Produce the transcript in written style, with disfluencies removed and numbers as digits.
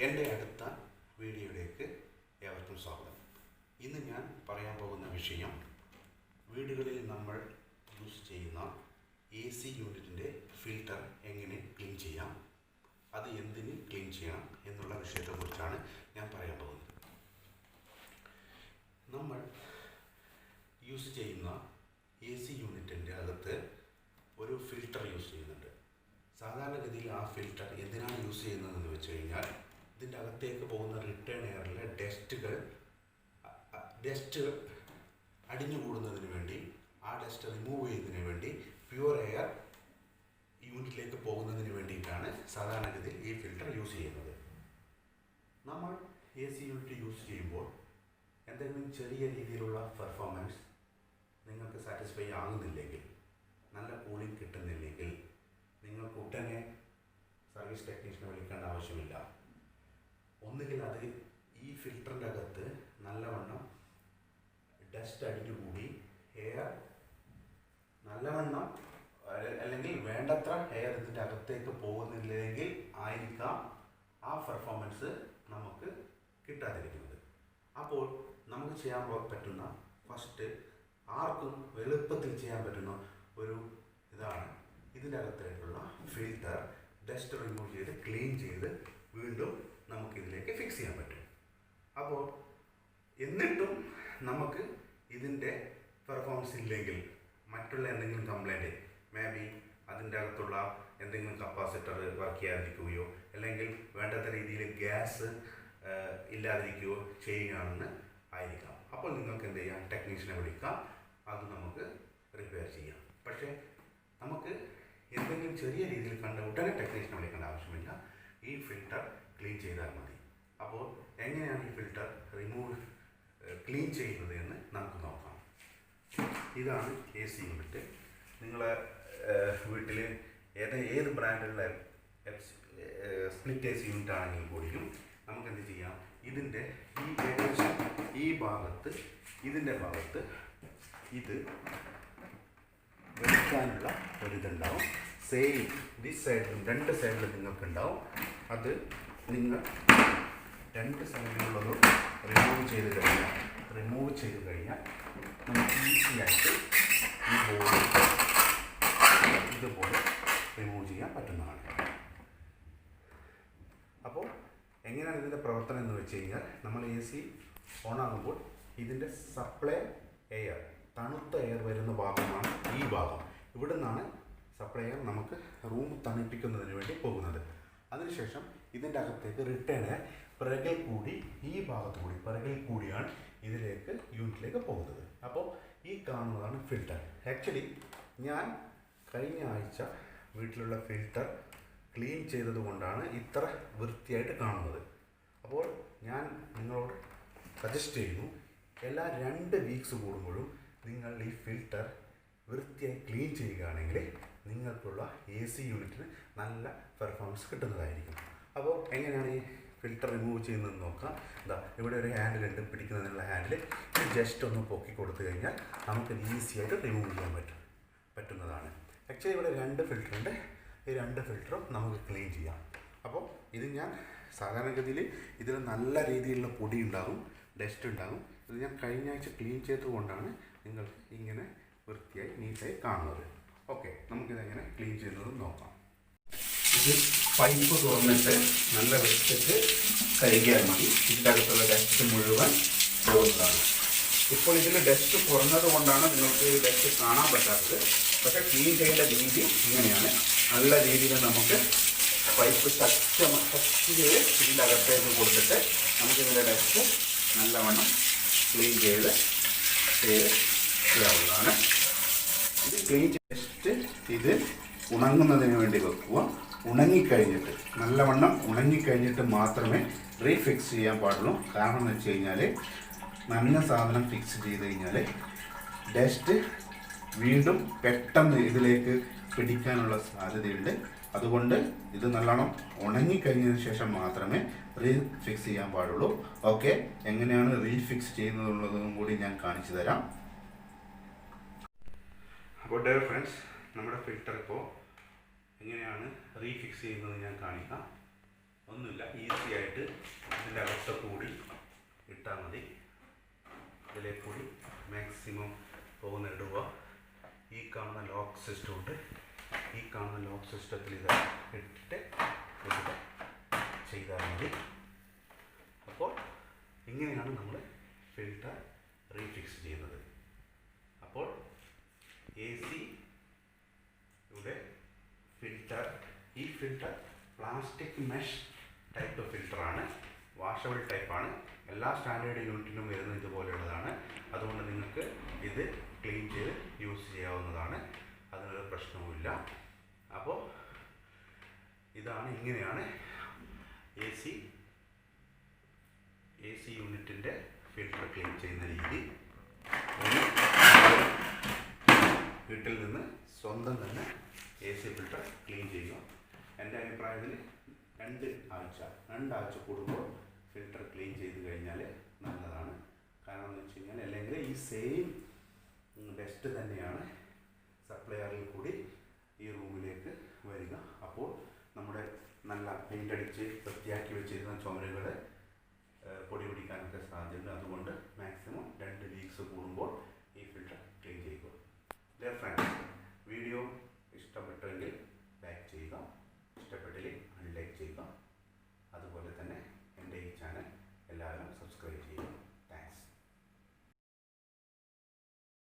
എൻ്റെ അടുത്ത വീഡിയോയിലേക്ക് ഏവർക്കും സ്വാഗതം. ഇന്ന് ഞാൻ പറയാൻ പോകുന്ന വിഷയം വീടുകളിൽ നമ്മൾ യൂസ് ചെയ്യുന്ന AC യൂണിറ്റിൻ്റെ ഫിൽറ്റർ എങ്ങനെ ക്ലീൻ ചെയ്യാം, അത് എന്തിന് ക്ലീൻ ചെയ്യണം എന്നുള്ള വിഷയത്തെക്കുറിച്ചാണ് ഞാൻ പറയാൻ പോകുന്നത്. നമ്മൾ യൂസ് ചെയ്യുന്ന AC യൂണിറ്റിൻ്റെ അകത്ത് ഒരു ഫിൽറ്റർ യൂസ് ചെയ്യുന്നുണ്ട്. സാധാരണഗതിയിൽ ആ ഫിൽറ്റർ എന്തിനാണ് യൂസ് ചെയ്യുന്നതെന്ന് വെച്ച് കഴിഞ്ഞാൽ ഇതിൻ്റെ അകത്തേക്ക് പോകുന്ന റിട്ടേൺ എയറിലെ ഡസ്റ്റ് അടിഞ്ഞുകൂടുന്നതിന് വേണ്ടി, ആ ഡസ്റ്റ് റിമൂവ് ചെയ്യുന്നതിന് വേണ്ടി, പ്യുവർ എയർ യൂണിറ്റിലേക്ക് പോകുന്നതിന് വേണ്ടിയിട്ടാണ് സാധാരണഗതിയിൽ ഈ ഫിൽറ്റർ യൂസ് ചെയ്യുന്നത്. നമ്മൾ AC യൂണിറ്റ് യൂസ് ചെയ്യുമ്പോൾ എന്തെങ്കിലും ചെറിയ രീതിയിലുള്ള പെർഫോമൻസ് നിങ്ങൾക്ക് സാറ്റിസ്ഫൈ ആകുന്നില്ലെങ്കിൽ, നല്ല കൂളിംഗ് കിട്ടുന്നില്ലെങ്കിൽ, നിങ്ങൾക്ക് ഉടനെ സർവീസ് ടെക്നീഷ്യനെ വിളിക്കേണ്ട ആവശ്യമില്ല. ഒന്നുകിൽ അത് ഈ ഫിൽറ്ററിൻ്റെ അകത്ത് നല്ലവണ്ണം ഡസ്റ്റ് അടിഞ്ഞുകൂടി എയർ നല്ലവണ്ണം, അല്ലെങ്കിൽ വേണ്ടത്ര എയർ ഇതിൻ്റെ അകത്തേക്ക് പോകുന്നില്ലെങ്കിൽ ആയിരിക്കാം ആ പെർഫോമൻസ് നമുക്ക് കിട്ടാതിരിക്കുന്നത്. അപ്പോൾ നമുക്ക് ചെയ്യാൻ പറ്റുന്ന ഫസ്റ്റ്, ആർക്കും എളുപ്പത്തിൽ ചെയ്യാൻ പറ്റുന്ന ഒരു ഇതാണ് ഇതിൻ്റെ അകത്തായിട്ടുള്ള ഫിൽറ്റർ ഡസ്റ്റ് റിമൂവ് ചെയ്ത് ക്ലീൻ ചെയ്ത് വീണ്ടും നമുക്കിതിലേക്ക് ഫിക്സ് ചെയ്യാൻ പറ്റും. അപ്പോൾ എന്നിട്ടും നമുക്ക് ഇതിൻ്റെ പെർഫോമൻസ് ഇല്ലെങ്കിൽ, മറ്റുള്ള എന്തെങ്കിലും കംപ്ലൈൻറ്റ്, മേ ബി അതിൻ്റെ അകത്തുള്ള എന്തെങ്കിലും കപ്പാസിറ്റർ വർക്ക് ചെയ്യാതിരിക്കുകയോ അല്ലെങ്കിൽ വേണ്ടത്ര രീതിയിൽ ഗ്യാസ് ഇല്ലാതിരിക്കുകയോ ചെയ്യുകയാണെന്ന് ആയിരിക്കാം. അപ്പോൾ നിങ്ങൾക്ക് എന്ത് ചെയ്യാം, ടെക്നീഷ്യനെ വിളിക്കാം, അത് നമുക്ക് റിപ്പയർ ചെയ്യാം. പക്ഷേ നമുക്ക് എന്തെങ്കിലും ചെറിയ രീതിയിൽ കണ്ട ഉടനെ ടെക്നീഷ്യനെ വിളിക്കേണ്ട ആവശ്യമില്ല, ഈ ഫിൽറ്റർ ക്ലീൻ ചെയ്താൽ മതി. അപ്പോൾ എങ്ങനെയാണ് ഈ ഫിൽറ്റർ ക്ലീൻ ചെയ്യുന്നത് എന്ന് നമുക്ക് നോക്കാം. ഇതാണ് AC യൂണിറ്റ്. നിങ്ങളെ വീട്ടിൽ ഏത് ബ്രാൻഡുള്ള സ്പ്ലിറ്റ് AC യൂണിറ്റ് ആണെങ്കിൽ കൂടിയും നമുക്ക് എന്ത് ചെയ്യാം, ഇതിൻ്റെ ഏകദേശം ഈ ഭാഗത്ത്, ഇതിൻ്റെ ഭാഗത്ത് ഇത് വെക്കാനുള്ള ഒരിതുണ്ടാവും. സെയിം ദിസ് സൈഡിലും രണ്ട് സൈഡിലും നിങ്ങൾക്കുണ്ടാവും. അത് നിങ്ങൾ രണ്ട് സൈഡിലുള്ളതും റിമൂവ് ചെയ്ത് കഴിഞ്ഞാൽ നമുക്ക് ഈസി ആയിട്ട് ഈ ബോർഡ് ഇതുപോലെ റിമൂവ് ചെയ്യാൻ പറ്റുന്നതാണ്. അപ്പോൾ എങ്ങനെയാണ് ഇതിൻ്റെ പ്രവർത്തനം എന്ന് വെച്ച് കഴിഞ്ഞാൽ, നമ്മൾ AC ഓണാകുമ്പോൾ ഇതിൻ്റെ സപ്ലൈ എയർ, തണുത്ത എയർ വരുന്ന ഭാഗമാണ് ഈ ഭാഗം. ഇവിടെ നിന്നാണ് സപ്ലൈ എയർ നമുക്ക് റൂം തണുപ്പിക്കുന്നതിന് വേണ്ടി പോകുന്നത്. അതിനുശേഷം ഇതിൻ്റെ അകത്തേക്ക് റിട്ടേൺ എയർ പിറകിൽ കൂടി, ഈ ഭാഗത്ത് കൂടി, പിറകിൽ കൂടിയാണ് ഇതിലേക്ക് യൂണിറ്റിലേക്ക് പോകുന്നത്. അപ്പോൾ ഈ കാണുന്നതാണ് ഫിൽറ്റർ. ആക്ച്വലി ഞാൻ കഴിഞ്ഞ ആഴ്ച വീട്ടിലുള്ള ഫിൽറ്റർ ക്ലീൻ ചെയ്തത് കൊണ്ടാണ് ഇത്ര വൃത്തിയായിട്ട് കാണുന്നത്. അപ്പോൾ ഞാൻ നിങ്ങളോട് സജസ്റ്റ് ചെയ്യുന്നു, എല്ലാ 2 വീക്സ് കൂടുമ്പോഴും നിങ്ങൾ ഈ ഫിൽറ്റർ വൃത്തിയായി ക്ലീൻ ചെയ്യുകയാണെങ്കിൽ നിങ്ങൾക്കുള്ള AC യൂണിറ്റിന് നല്ല പെർഫോമൻസ് കിട്ടുന്നതായിരിക്കും. അപ്പോൾ എങ്ങനെയാണ് ഈ ഫിൽറ്റർ റിമൂവ് ചെയ്യുന്നതെന്ന് നോക്കാം. ഇവിടെ ഒരു ഹാൻഡിലുണ്ട്, പിടിക്കുന്നതിനുള്ള ഹാൻഡിൽ. ഇത് ജസ്റ്റ് ഒന്ന് പൊക്കി കൊടുത്തു കഴിഞ്ഞാൽ നമുക്ക് ഈസി ആയിട്ട് റിമൂവ് ചെയ്യാൻ പറ്റുന്നതാണ്. ആക്ച്വലി ഇവിടെ 2 ഫിൽറ്ററുണ്ട്. ഈ 2 ഫിൽറ്ററും നമുക്ക് ക്ലീൻ ചെയ്യാം. അപ്പോൾ ഇത് ഞാൻ സാധാരണഗതിയിൽ ഇതിൽ നല്ല രീതിയിലുള്ള പൊടി ഉണ്ടാകും, ഡസ്റ്റ് ഉണ്ടാകും. ഇത് ഞാൻ കഴിഞ്ഞ ആഴ്ച ക്ലീൻ ചെയ്തുകൊണ്ടാണ് നിങ്ങൾക്ക് ഇങ്ങനെ വൃത്തിയായി നീറ്റായി കാണുന്നത്. ഓക്കെ, നമുക്കിതെങ്ങനെ ക്ലീൻ ചെയ്യുന്നത് നോക്കാം. ഇത് പൈപ്പ് തുറന്നിട്ട് നല്ല വൃത്തിക്ക് കഴുകിയാൽ മതി. ഇതിൻ്റെ അകത്തുള്ള ഡസ്റ്റ് മുഴുവൻ പോകുന്നതാണ്. ഇപ്പോൾ ഇതിൽ ഡസ്റ്റ് കുറഞ്ഞത് കൊണ്ടാണ് നിങ്ങൾക്ക് ഡസ്റ്റ് കാണാൻ പറ്റാത്തത്. പക്ഷേ ക്ലീൻ ചെയ്യേണ്ട രീതി ഇങ്ങനെയാണ്. നല്ല രീതിയിൽ നമുക്ക് പൈപ്പ് ടച്ച് ചെയ്ത് ഇതിൻ്റെ അകത്തേക്ക് കൊടുത്തിട്ട് നമുക്കിതിൻ്റെ ഡസ്റ്റ് നല്ലവണ്ണം ക്ലീൻ ചെയ്ത് ചെയ്യാവുന്നതാണ്. ഇത് ക്ലീൻ ജസ്റ്റ് ഇത് ഉണങ്ങുന്നതിന് വേണ്ടി വെക്കുക. ഉണങ്ങിക്കഴിഞ്ഞിട്ട്, നല്ലവണ്ണം ഉണങ്ങിക്കഴിഞ്ഞിട്ട് മാത്രമേ റീഫിക്സ് ചെയ്യാൻ പാടുള്ളൂ. കാരണം എന്ന് വെച്ച് കഴിഞ്ഞാൽ നന്ന സാധനം ഫിക്സ് ചെയ്ത് കഴിഞ്ഞാൽ ഡസ്റ്റ് വീണ്ടും പെട്ടെന്ന് ഇതിലേക്ക് പിടിക്കാനുള്ള സാധ്യതയുണ്ട്. അതുകൊണ്ട് ഇത് നല്ലോണം ഉണങ്ങിക്കഴിഞ്ഞതിന് ശേഷം മാത്രമേ റീഫിക്സ് ചെയ്യാൻ പാടുള്ളൂ. ഓക്കെ, എങ്ങനെയാണ് റീഫിക്സ് ചെയ്യുന്നതുള്ളതും കൂടി ഞാൻ കാണിച്ചു തരാം. അപ്പോൾ ഡിയർ ഫ്രണ്ട്സ്, നമ്മുടെ ഫിൽറ്റർ ഇപ്പോൾ എങ്ങനെയാണ് റീഫിക്സ് ചെയ്യുന്നത് ഞാൻ കാണിക്കാം. ഒന്നുമില്ല, ഈസി ആയിട്ട് ഇതിൻ്റെ അകത്ത് കൂടി ഇട്ടാൽ മതി. ഇതിലെ കൂടി മാക്സിമം പോകുന്ന ഇടുക. ഈ കാണുന്ന ലോക്ക് സിസ്റ്റം ഉണ്ട്, ഈ കാണുന്ന ലോക്ക് സിസ്റ്റത്തിൽ ഇത് ഇട്ടിട്ട് ഇവിടെ ചെയ്താൽ മതി. അപ്പോൾ ഇങ്ങനെയാണ് നമ്മൾ ഫിൽറ്റർ റീഫിക്സ് ചെയ്യുന്നത്. അപ്പോൾ എ സി ഇവിടെ ഫിൽറ്റർ, ഈ ഫിൽറ്റർ പ്ലാസ്റ്റിക് മെഷ് ടൈപ്പ് ഫിൽറ്ററാണ്, വാഷബിൾ ടൈപ്പാണ്. എല്ലാ സ്റ്റാൻഡേർഡ് യൂണിറ്റിനും വരുന്നത് ഇതുപോലെയുള്ളതാണ്. അതുകൊണ്ട് നിങ്ങൾക്ക് ഇത് ക്ലീൻ ചെയ്ത് യൂസ് ചെയ്യാവുന്നതാണ്, അതിനൊരു പ്രശ്നവുമില്ല. അപ്പോൾ ഇതാണ്, ഇങ്ങനെയാണ് എ സി യൂണിറ്റിൻ്റെ ഫിൽറ്റർ ക്ലീൻ ചെയ്യുന്ന രീതി. വീട്ടിൽ നിന്ന് സ്വന്തം തന്നെ എ സി ഫിൽറ്റർ ക്ലീൻ ചെയ്യുക. എൻ്റെ അഭിപ്രായത്തിൽ രണ്ടാഴ്ച കൂടുമ്പോൾ ഫിൽറ്റർ ക്ലീൻ ചെയ്ത് കഴിഞ്ഞാൽ നല്ലതാണ്. കാരണം എന്ന് വെച്ച് കഴിഞ്ഞാൽ അല്ലെങ്കിൽ ഈ സെയിം ഡസ്റ്റ് തന്നെയാണ് സപ്ലയറിൽ കൂടി ഈ റൂമിലേക്ക് വരിക. അപ്പോൾ നമ്മുടെ നല്ല പെയിൻ്റ് അടിച്ച് വൃത്തിയാക്കി വെച്ചിരുന്ന ചുമരുകൾ പൊടി പിടിക്കാനൊക്കെ സാധ്യതയുണ്ട്. അതുകൊണ്ട് മാക്സിമം 2 വീക്സ് കൂടുമ്പോൾ ഈ ഫിൽറ്റർ ക്ലീൻ ചെയ്യുക. ഡിയർ ഫ്രണ്ട്സ്, വീഡിയോ ഇഷ്ടപ്പെട്ടെങ്കിൽ